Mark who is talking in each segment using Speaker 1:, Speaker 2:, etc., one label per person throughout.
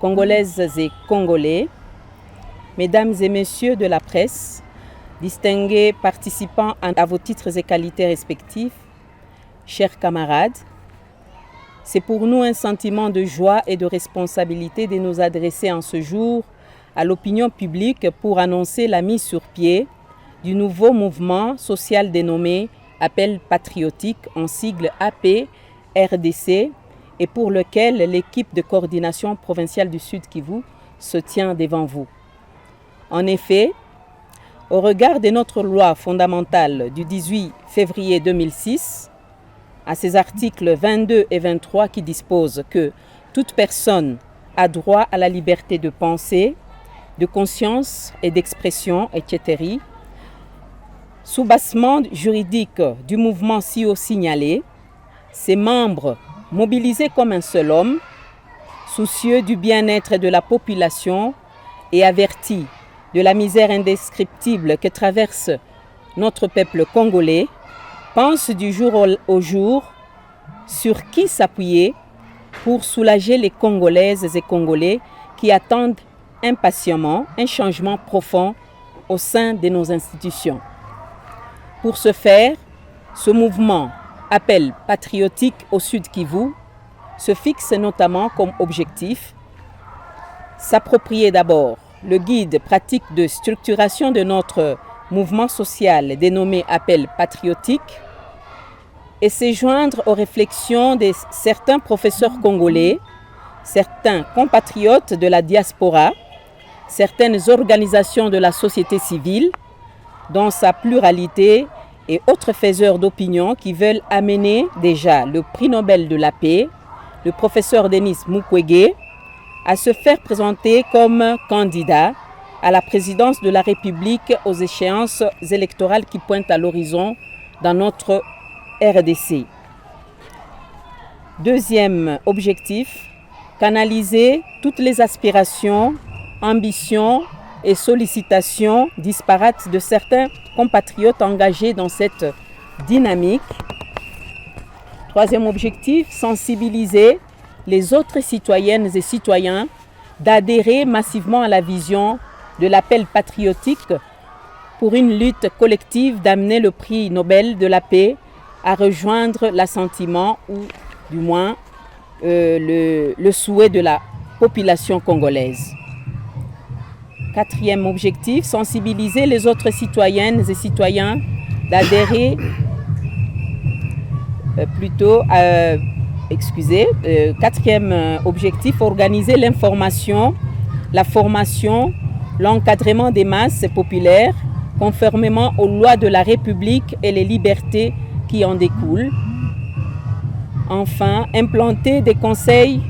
Speaker 1: Congolaises et Congolais, Mesdames et Messieurs de la presse, distingués participants à vos titres et qualités respectifs, chers camarades, c'est pour nous un sentiment de joie et de responsabilité de nous adresser en ce jour à l'opinion publique pour annoncer la mise sur pied du nouveau mouvement social dénommé Appel patriotique en sigle AP-RDC et pour lequel l'équipe de coordination provinciale du Sud Kivu se tient devant vous. En effet, au regard de notre loi fondamentale du 18 février 2006, à ses articles 22 et 23 qui disposent que toute personne a droit à la liberté de pensée, de conscience et d'expression, etc., sous-bassement juridique du mouvement si haut signalé, ses membres, mobilisés comme un seul homme, soucieux du bien-être de la population et avertis de la misère indescriptible que traverse notre peuple congolais, pensent du jour au jour sur qui s'appuyer pour soulager les Congolaises et Congolais qui attendent impatiemment un changement profond au sein de nos institutions. Pour ce faire, ce mouvement Appel patriotique au Sud Kivu se fixe notamment comme objectif s'approprier d'abord le guide pratique de structuration de notre mouvement social dénommé Appel patriotique et se joindre aux réflexions de certains professeurs congolais, certains compatriotes de la diaspora, certaines organisations de la société civile, dans sa pluralité et autres faiseurs d'opinion qui veulent amener déjà le prix Nobel de la paix, le professeur Denis Mukwege, à se faire présenter comme candidat à la présidence de la République aux échéances électorales qui pointent à l'horizon dans notre RDC. Deuxième objectif, canaliser toutes les aspirations, ambitions et sollicitations disparates de certains compatriotes engagés dans cette dynamique. Troisième objectif, sensibiliser les autres citoyennes et citoyens d'adhérer massivement à la vision de l'appel patriotique pour une lutte collective d'amener le prix Nobel de la paix à rejoindre l'assentiment ou du moins le souhait de la population congolaise. Quatrième objectif, sensibiliser les autres citoyennes et citoyens d'adhérer quatrième objectif, organiser l'information, la formation, l'encadrement des masses populaires conformément aux lois de la République et les libertés qui en découlent. Enfin, implanter des conseils,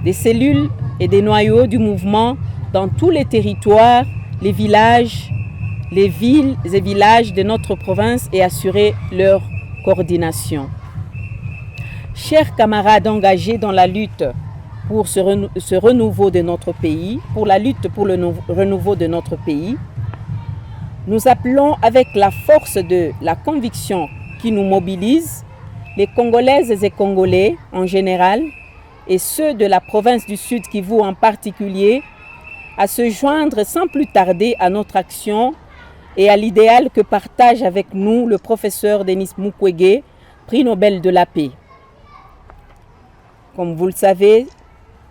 Speaker 1: des cellules et des noyaux du mouvement dans tous les territoires, les villages, les villes et villages de notre province et assurer leur coordination. Chers camarades engagés dans la lutte pour ce renouveau de notre pays, pour la lutte pour le renouveau de notre pays, nous appelons avec la force de la conviction qui nous mobilise, les Congolaises et Congolais en général et ceux de la province du Sud Kivu en particulier, à se joindre sans plus tarder à notre action et à l'idéal que partage avec nous le professeur Denis Mukwege, prix Nobel de la paix. Comme vous le savez,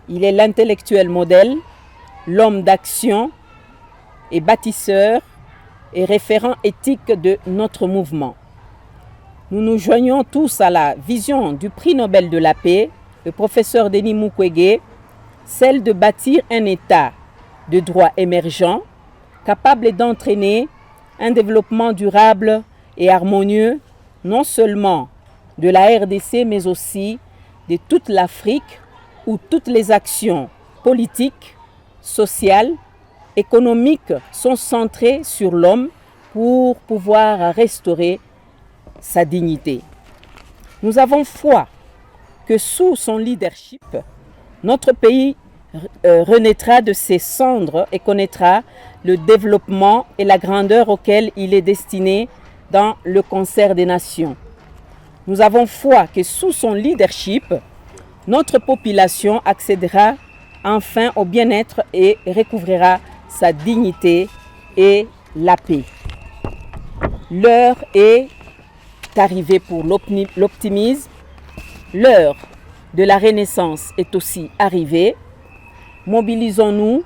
Speaker 1: il est l'intellectuel modèle, l'homme d'action et bâtisseur et référent éthique de notre mouvement. Nous nous joignons tous à la vision du prix Nobel de la paix, le professeur Denis Mukwege, celle de bâtir un État de droit émergent, capable d'entraîner un développement durable et harmonieux, non seulement de la RDC, mais aussi de toute l'Afrique, où toutes les actions politiques, sociales, économiques sont centrées sur l'homme pour pouvoir restaurer sa dignité. Nous avons foi que sous son leadership, notre pays renaîtra de ses cendres et connaîtra le développement et la grandeur auquel il est destiné dans le concert des nations. Nous avons foi que sous son leadership, notre population accédera enfin au bien-être et recouvrera sa dignité et la paix. L'heure est arrivée pour l'optimisme. L'heure de la Renaissance est aussi arrivée. Mobilisons-nous,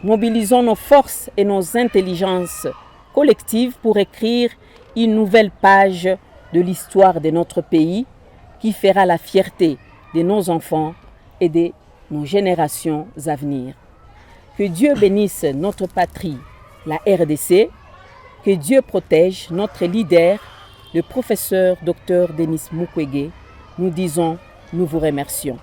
Speaker 1: mobilisons nos forces et nos intelligences collectives pour écrire une nouvelle page de l'histoire de notre pays qui fera la fierté de nos enfants et de nos générations à venir. Que Dieu bénisse notre patrie, la RDC. Que Dieu protège notre leader, le professeur Dr Denis Mukwege. Nous disons, nous vous remercions.